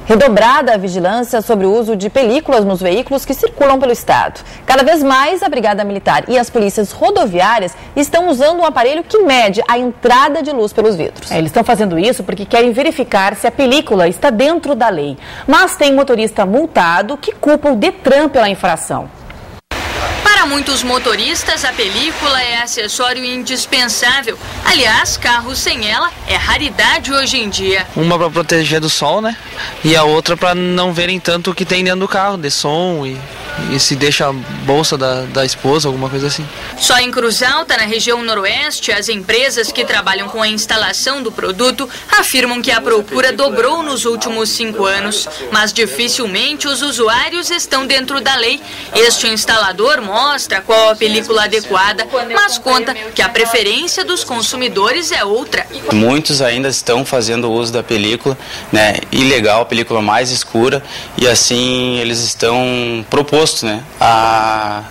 Redobrada a vigilância sobre o uso de películas nos veículos que circulam pelo estado. Cada vez mais a Brigada Militar e as polícias rodoviárias estão usando um aparelho que mede a entrada de luz pelos vidros. Eles estão fazendo isso porque querem verificar se a película está dentro da lei. Mas tem motorista multado que culpa o Detran pela infração. Para muitos motoristas, a película é acessório indispensável. Aliás, carros sem ela é raridade hoje em dia. Uma para proteger do sol, né? E a outra para não verem tanto o que tem dentro do carro, de som e se deixa a bolsa da esposa, alguma coisa assim. Só em Cruz Alta, na região noroeste, as empresas que trabalham com a instalação do produto afirmam que a procura dobrou nos últimos 5 anos, mas dificilmente os usuários estão dentro da lei. Este instalador mostra qual a película adequada, mas conta que a preferência dos consumidores é outra. Muitos ainda estão fazendo uso da película, né, ilegal, a película mais escura, e assim eles estão propostos, né, a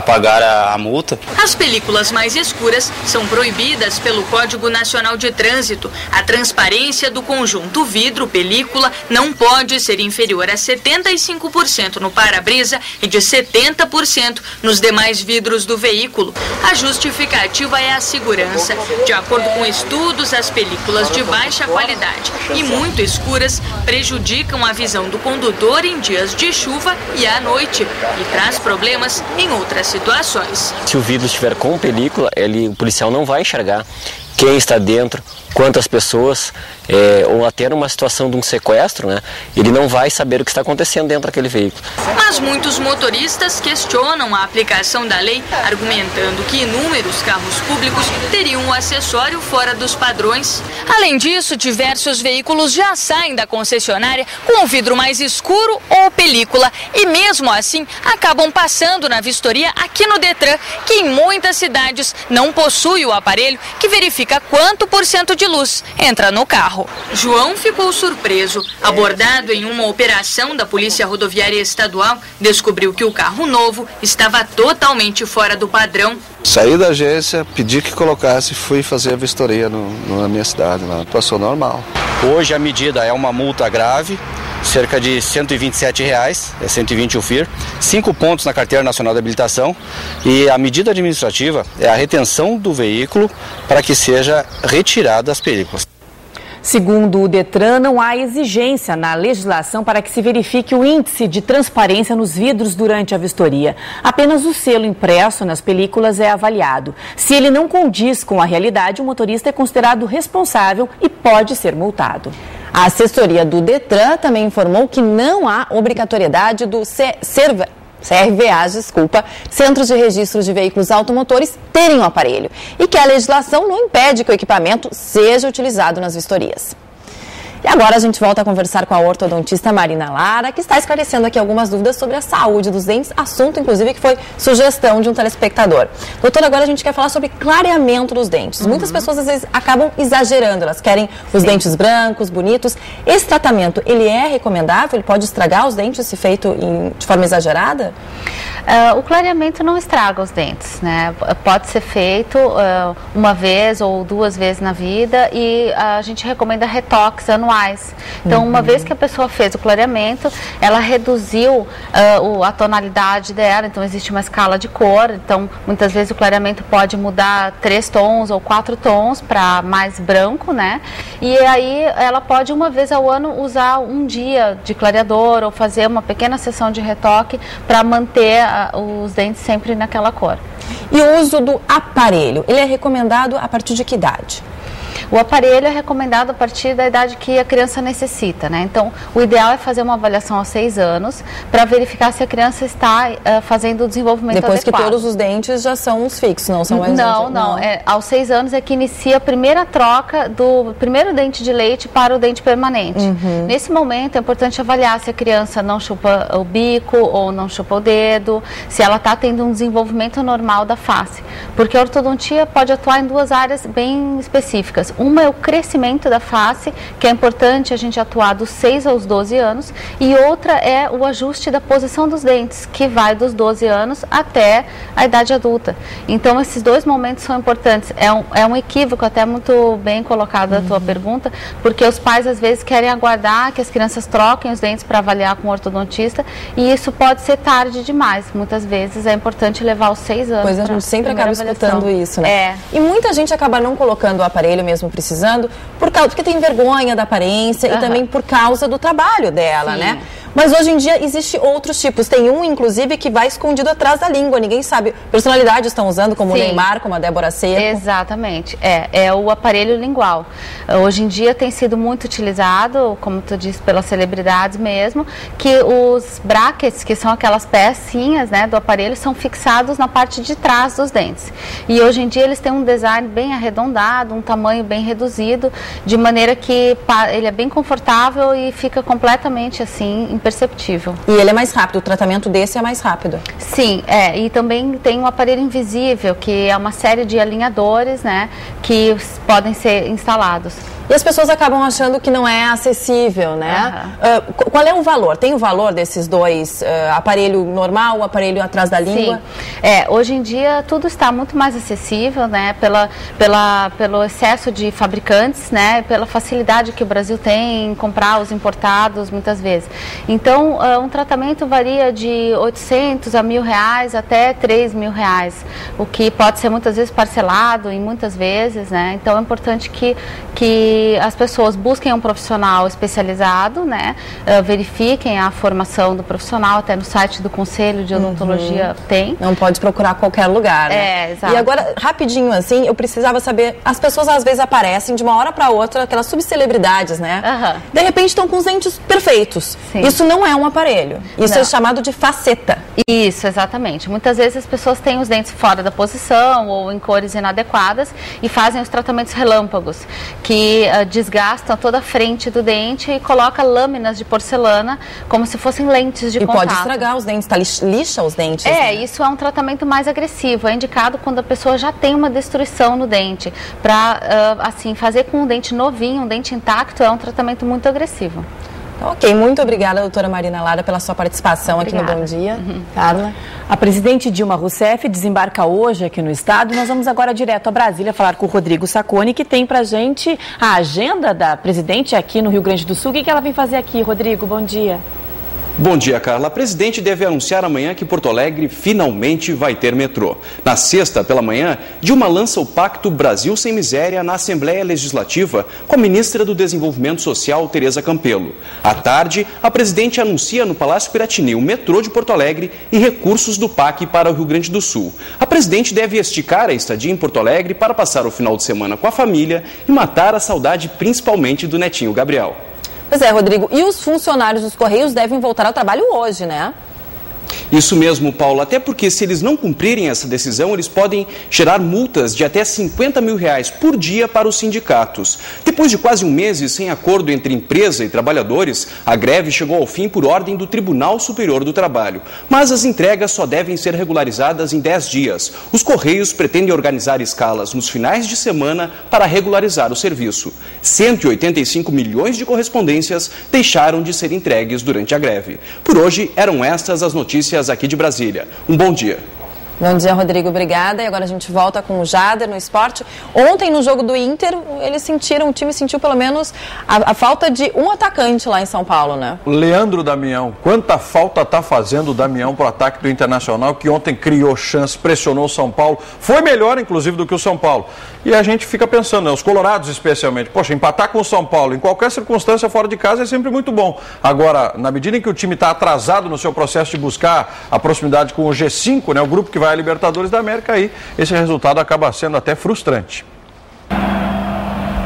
pagar a multa. As películas mais escuras são proibidas pelo Código Nacional de Trânsito. A transparência do conjunto vidro-película não pode ser inferior a 75% no para-brisa e de 70% nos demais vidros do veículo. A justificativa é a segurança. De acordo com estudos, as películas de baixa qualidade e muito escuras prejudicam a visão do condutor em dias de chuva e à noite e traz problemas em outras situações. Se o vidro estiver com película, o policial não vai enxergar quem está dentro, quantas pessoas, ou até numa situação de um sequestro, né? Ele não vai saber o que está acontecendo dentro daquele veículo. Mas muitos motoristas questionam a aplicação da lei, argumentando que inúmeros carros públicos teriam um acessório fora dos padrões. Além disso, diversos veículos já saem da concessionária com o vidro mais escuro ou película e mesmo assim acabam passando na vistoria aqui no Detran, que em muitas cidades não possui o aparelho que verifica quanto % de luz entra no carro. João ficou surpreso. Abordado em uma operação da Polícia Rodoviária Estadual, descobriu que o carro novo estava totalmente fora do padrão. Saí da agência, pedi que colocasse e fui fazer a vistoria na minha cidade. Lá. Passou normal. Hoje a medida é uma multa grave, cerca de R$ 127, é 120 o FIR, 5 pontos na Carteira Nacional de Habilitação, e a medida administrativa é a retenção do veículo para que seja retirada as películas. Segundo o Detran, não há exigência na legislação para que se verifique o índice de transparência nos vidros durante a vistoria. Apenas o selo impresso nas películas é avaliado. Se ele não condiz com a realidade, o motorista é considerado responsável e pode ser multado. A assessoria do Detran também informou que não há obrigatoriedade do CRVA, Centros de Registros de Veículos Automotores, terem um aparelho e que a legislação não impede que o equipamento seja utilizado nas vistorias. E agora a gente volta a conversar com a ortodontista Marina Lara, que está esclarecendo aqui algumas dúvidas sobre a saúde dos dentes, assunto inclusive que foi sugestão de um telespectador. Doutora, agora a gente quer falar sobre clareamento dos dentes. Muitas pessoas às vezes acabam exagerando, elas querem os dentes brancos, bonitos. Esse tratamento, ele é recomendável? Ele pode estragar os dentes se feito de forma exagerada? O clareamento não estraga os dentes, né? Pode ser feito uma vez ou 2 vezes na vida e a gente recomenda retoques anuais. Então, uma vez que a pessoa fez o clareamento, ela reduziu a tonalidade dela, então existe uma escala de cor, então muitas vezes o clareamento pode mudar 3 tons ou 4 tons para mais branco, né? E aí ela pode uma vez ao ano usar um dia de clareador ou fazer uma pequena sessão de retoque para manter os dentes sempre naquela cor. E o uso do aparelho, ele é recomendado a partir de que idade? O aparelho é recomendado a partir da idade que a criança necessita, né? Então, o ideal é fazer uma avaliação aos 6 anos para verificar se a criança está fazendo o desenvolvimento depois adequado. Que todos os dentes já são os fixos, não são mais... Não. Aos 6 anos é que inicia a primeira troca do primeiro dente de leite para o dente permanente. Nesse momento é importante avaliar se a criança não chupa o bico ou não chupa o dedo, se ela está tendo um desenvolvimento normal da face. Porque a ortodontia pode atuar em 2 áreas bem específicas. Uma é o crescimento da face, que é importante a gente atuar dos 6 aos 12 anos, e outra é o ajuste da posição dos dentes, que vai dos 12 anos até a idade adulta. Então, esses dois momentos são importantes. É um equívoco, até muito bem colocado a tua pergunta, porque os pais às vezes querem aguardar que as crianças troquem os dentes para avaliar com o ortodontista, e isso pode ser tarde demais. Muitas vezes é importante levar aos 6 anos. Pois a gente sempre acaba escutando isso, né? E muita gente acaba não colocando o aparelho mesmo precisando, porque tem vergonha da aparência e também por causa do trabalho dela, né? Mas hoje em dia existem outros tipos. Tem um, inclusive, que vai escondido atrás da língua. Ninguém sabe. Personalidades estão usando, como o Neymar, como a Débora Seco. Exatamente. É o aparelho lingual. Hoje em dia tem sido muito utilizado, como tu disse, pelas celebridades mesmo, que os brackets, que são aquelas pecinhas, né, do aparelho, são fixados na parte de trás dos dentes. E hoje em dia eles têm um design bem arredondado, um tamanho bem reduzido, de maneira que ele é bem confortável e fica completamente assim, imperceptível. E ele é mais rápido, o tratamento desse é mais rápido. Sim, e também tem um aparelho invisível, que é uma série de alinhadores, né, que podem ser instalados. E as pessoas acabam achando que não é acessível, né? Qual é o valor? Tem o valor desses dois, aparelho normal, o aparelho atrás da língua? Sim. Hoje em dia tudo está muito mais acessível, né? Pelo excesso de fabricantes, né? Pela facilidade que o Brasil tem em comprar os importados muitas vezes. Então, um tratamento varia de 800 a R$1.000 até R$3.000, o que pode ser muitas vezes parcelado e muitas vezes, né? Então é importante que as pessoas busquem um profissional especializado, né? Verifiquem a formação do profissional, até no site do Conselho de Odontologia tem. Não pode procurar qualquer lugar, né? Exato. E agora, rapidinho assim, eu precisava saber, as pessoas às vezes aparecem de uma hora para outra, aquelas subcelebridades, né? De repente estão com os dentes perfeitos. Sim. Isso não é um aparelho, isso é chamado de faceta. Isso, exatamente. Muitas vezes as pessoas têm os dentes fora da posição ou em cores inadequadas e fazem os tratamentos relâmpagos, que desgastam toda a frente do dente e coloca lâminas de porcelana como se fossem lentes de contato. E pode estragar os dentes, lixa os dentes. Né? Isso é um tratamento mais agressivo. É indicado quando a pessoa já tem uma destruição no dente. Para, assim, fazer com um dente novinho, um dente intacto, é um tratamento muito agressivo. Ok, muito obrigada, doutora Marina Lara, pela sua participação aqui no Bom Dia. Carla? A presidente Dilma Rousseff desembarca hoje aqui no estado. Nós vamos agora direto a Brasília falar com o Rodrigo Sacconi, que tem pra gente a agenda da presidente aqui no Rio Grande do Sul. O que ela vem fazer aqui? Rodrigo, bom dia. Bom dia, Carla. A presidente deve anunciar amanhã que Porto Alegre finalmente vai ter metrô. Na sexta, pela manhã, Dilma lança o Pacto Brasil Sem Miséria na Assembleia Legislativa com a ministra do Desenvolvimento Social, Tereza Campelo. À tarde, a presidente anuncia no Palácio Piratini o metrô de Porto Alegre e recursos do PAC para o Rio Grande do Sul. A presidente deve esticar a estadia em Porto Alegre para passar o final de semana com a família e matar a saudade principalmente do netinho Gabriel. Pois é, Rodrigo, e os funcionários dos Correios devem voltar ao trabalho hoje, né? Isso mesmo, Paulo, até porque se eles não cumprirem essa decisão, eles podem gerar multas de até R$50 mil por dia para os sindicatos. Depois de quase um mês sem acordo entre empresa e trabalhadores, a greve chegou ao fim por ordem do Tribunal Superior do Trabalho. Mas as entregas só devem ser regularizadas em 10 dias. Os Correios pretendem organizar escalas nos finais de semana para regularizar o serviço. 185 milhões de correspondências deixaram de ser entregues durante a greve. Por hoje, eram estas as notícias aqui de Brasília. Um bom dia. Bom dia, Rodrigo. Obrigada. E agora a gente volta com o Jader no esporte. Ontem, no jogo do Inter, o time sentiu pelo menos a falta de um atacante lá em São Paulo, né? Leandro Damião. Quanta falta está fazendo o Damião para o ataque do Internacional, que ontem criou chance, pressionou o São Paulo. Foi melhor, inclusive, do que o São Paulo. E a gente fica pensando, né, os colorados especialmente, poxa, empatar com o São Paulo em qualquer circunstância fora de casa é sempre muito bom. Agora, na medida em que o time está atrasado no seu processo de buscar a proximidade com o G5, né, o grupo que vai à Libertadores da América, aí esse resultado acaba sendo até frustrante.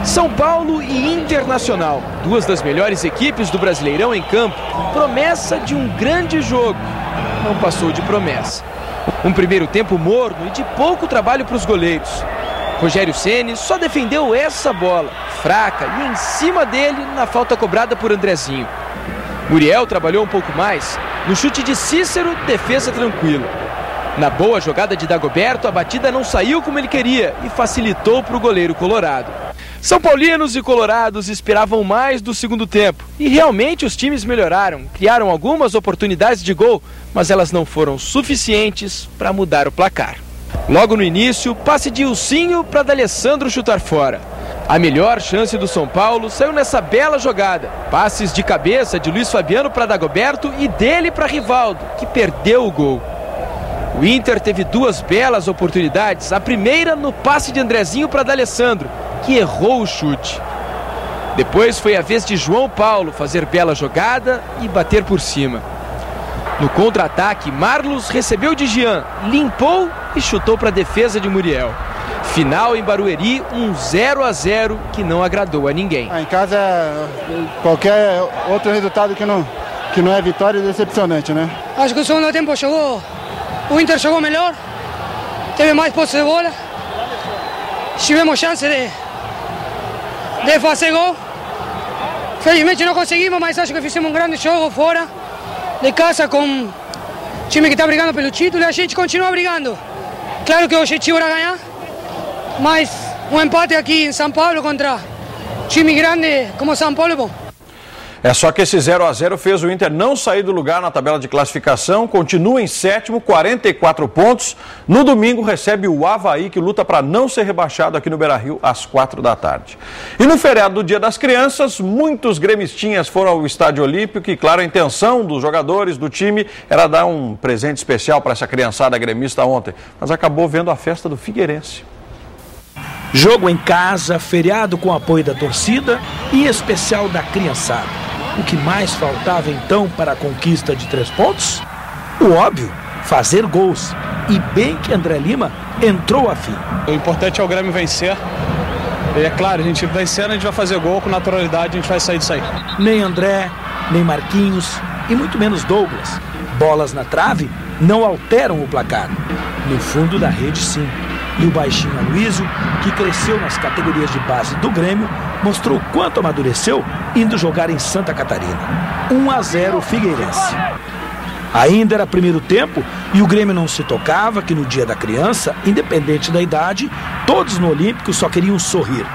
São Paulo e Internacional, duas das melhores equipes do Brasileirão em campo, promessa de um grande jogo. Não passou de promessa. Um primeiro tempo morno e de pouco trabalho para os goleiros. Rogério Ceni só defendeu essa bola, fraca e em cima dele na falta cobrada por Andrezinho. Muriel trabalhou um pouco mais. No chute de Cícero, defesa tranquila. Na boa jogada de Dagoberto, a batida não saiu como ele queria e facilitou para o goleiro colorado. São Paulinos e colorados esperavam mais do segundo tempo. E realmente os times melhoraram. Criaram algumas oportunidades de gol, mas elas não foram suficientes para mudar o placar. Logo no início, passe de Ilcinho para D'Alessandro chutar fora. A melhor chance do São Paulo saiu nessa bela jogada. Passes de cabeça de Luiz Fabiano para Dagoberto e dele para Rivaldo, que perdeu o gol. O Inter teve duas belas oportunidades. A primeira no passe de Andrezinho para D'Alessandro, que errou o chute. Depois foi a vez de João Paulo fazer bela jogada e bater por cima. No contra-ataque, Marlos recebeu de Jean, limpou e chutou para a defesa de Muriel. Final em Barueri, 0-0 que não agradou a ninguém. Em casa, qualquer outro resultado que não é vitória é decepcionante, né? Acho que o segundo tempo o Inter jogou melhor, teve mais posse de bola, tivemos chance de fazer gol. Felizmente não conseguimos, mas acho que fizemos um grande jogo fora de casa com um time que está brigando pelo título e a gente continua brigando. Claro que o objetivo era ganhar, mas um empate aqui em São Paulo contra um time grande como São Paulo é bom. É só que esse 0-0 fez o Inter não sair do lugar na tabela de classificação, continua em sétimo, 44 pontos. No domingo recebe o Avaí, que luta para não ser rebaixado aqui no Beira-Rio às 16h. E no feriado do Dia das Crianças, muitos gremistinhas foram ao Estádio Olímpico e, claro, a intenção dos jogadores do time era dar um presente especial para essa criançada gremista ontem, mas acabou vendo a festa do Figueirense. Jogo em casa, feriado com apoio da torcida e especial da criançada. O que mais faltava então para a conquista de 3 pontos? O óbvio, fazer gols. E bem que André Lima entrou a fim. O importante é o Grêmio vencer. E é claro, a gente vencendo, a gente vai fazer gol com naturalidade, a gente vai sair disso aí. Nem André, nem Marquinhos e muito menos Douglas. Bolas na trave não alteram o placar. No fundo da rede, sim. E o baixinho Aloysio, que cresceu nas categorias de base do Grêmio, mostrou quanto amadureceu indo jogar em Santa Catarina. 1-0 Figueirense. Ainda era primeiro tempo e o Grêmio não se tocava que no Dia da Criança, independente da idade, todos no Olímpico só queriam sorrir.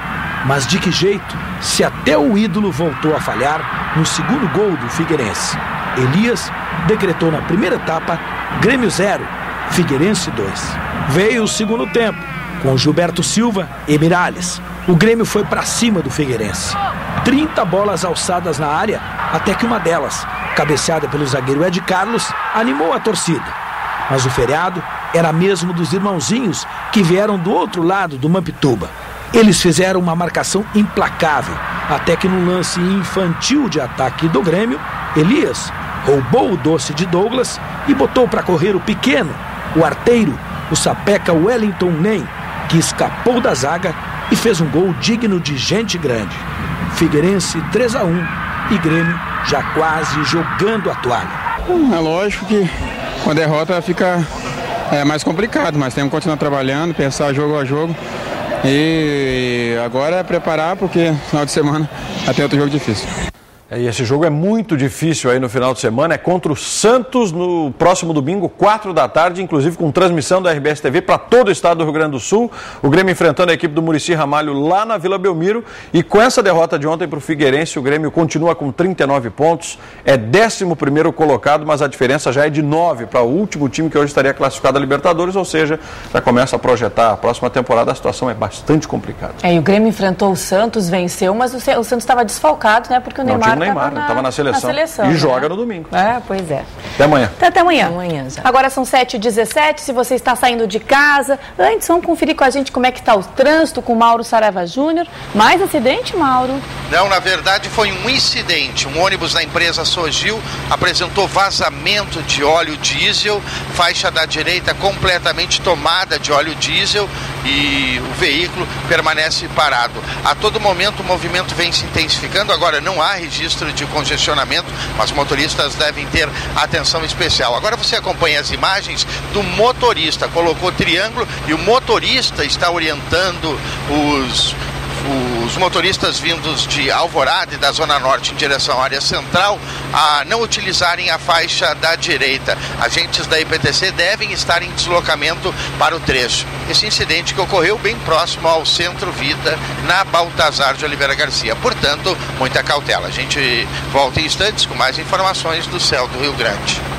Mas de que jeito, se até o ídolo voltou a falhar no segundo gol do Figueirense. Elias decretou na primeira etapa Grêmio 0, Figueirense 2. Veio o segundo tempo, com Gilberto Silva e Miralles. O Grêmio foi para cima do Figueirense. 30 bolas alçadas na área, até que uma delas, cabeceada pelo zagueiro Ed Carlos, animou a torcida. Mas o feriado era mesmo dos irmãozinhos que vieram do outro lado do Mampituba. Eles fizeram uma marcação implacável, até que no lance infantil de ataque do Grêmio, Elias roubou o doce de Douglas e botou para correr o pequeno, o arteiro, o sapeca Wellington Ney, que escapou da zaga e fez um gol digno de gente grande. Figueirense 3-1 e Grêmio já quase jogando a toalha. É lógico que com a derrota fica mais complicado, mas temos que continuar trabalhando, pensar jogo a jogo e agora é preparar porque no final de semana até outro jogo difícil. E esse jogo é muito difícil aí no final de semana, é contra o Santos no próximo domingo, 16h, inclusive com transmissão da RBS TV para todo o estado do Rio Grande do Sul. O Grêmio enfrentando a equipe do Muricy Ramalho lá na Vila Belmiro. E com essa derrota de ontem para o Figueirense, o Grêmio continua com 39 pontos, é 11º colocado, mas a diferença já é de 9 para o último time que hoje estaria classificado a Libertadores, ou seja, já começa a projetar a próxima temporada, a situação é bastante complicada. E o Grêmio enfrentou o Santos, venceu, mas o Santos estava desfalcado, né, porque o Neymar estava na seleção e né? joga no domingo. Pois é. Até amanhã. Até amanhã já. Agora são 7h17, se você está saindo de casa, antes vamos conferir com a gente como é que está o trânsito com o Mauro Saraiva Júnior. Mais acidente, Mauro? Não, na verdade foi um incidente. Um ônibus da empresa Sogil apresentou vazamento de óleo diesel, faixa da direita completamente tomada de óleo diesel e o veículo permanece parado. A todo momento o movimento vem se intensificando, agora não há registro de congestionamento, mas motoristas devem ter atenção especial. Agora você acompanha as imagens do motorista, colocou triângulo e o motorista está orientando os os motoristas vindos de Alvorada e da Zona Norte em direção à área central a não utilizarem a faixa da direita. Agentes da IPTC devem estar em deslocamento para o trecho. Esse incidente que ocorreu bem próximo ao Centro Vida, na Baltazar de Oliveira Garcia. Portanto, muita cautela. A gente volta em instantes com mais informações do céu do Rio Grande.